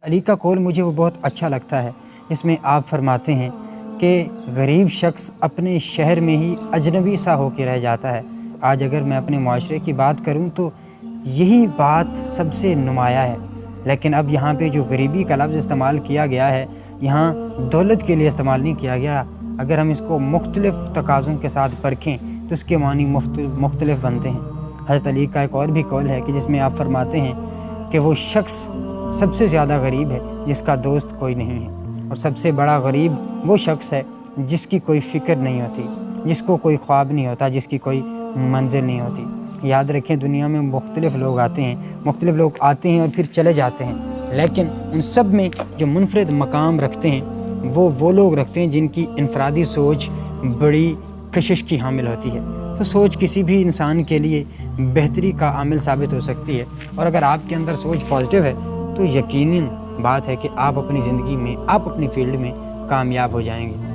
علی کا قول مجھے وہ بہت اچھا لگتا ہے، اس میں آپ فرماتے ہیں کہ غریب شخص اپنے شہر میں ہی اجنبی سا ہو کے رہ جاتا ہے۔ آج اگر میں اپنے معاشرے کی بات کروں تو یہی بات سب سے نمایاں ہے، لیکن اب یہاں پہ جو غریبی کا لفظ استعمال کیا گیا ہے یہاں دولت کے لیے استعمال نہیں کیا گیا۔ اگر ہم اس کو مختلف تقاضوں کے ساتھ پرکھیں تو اس کے معنی مختلف بنتے ہیں۔ حضرت علی کا ایک اور بھی قول ہے کہ جس میں آپ فرماتے ہیں کہ وہ شخص سب سے زیادہ غریب ہے جس کا دوست کوئی نہیں ہے، اور سب سے بڑا غریب وہ شخص ہے جس کی کوئی فکر نہیں ہوتی، جس کو کوئی خواب نہیں ہوتا، جس کی کوئی منزل نہیں ہوتی۔ یاد رکھیں دنیا میں مختلف لوگ آتے ہیں اور پھر چلے جاتے ہیں، لیکن ان سب میں جو منفرد مقام رکھتے ہیں وہ لوگ رکھتے ہیں جن کی انفرادی سوچ بڑی کشش کی حامل ہوتی ہے۔ تو سوچ کسی بھی انسان کے لیے بہتری کا عامل ثابت ہو سکتی ہے، اور اگر آپ کے اندر سوچ پازیٹیو ہے تو یقیناً بات ہے کہ آپ اپنی زندگی میں، آپ اپنی فیلڈ میں کامیاب ہو جائیں گے۔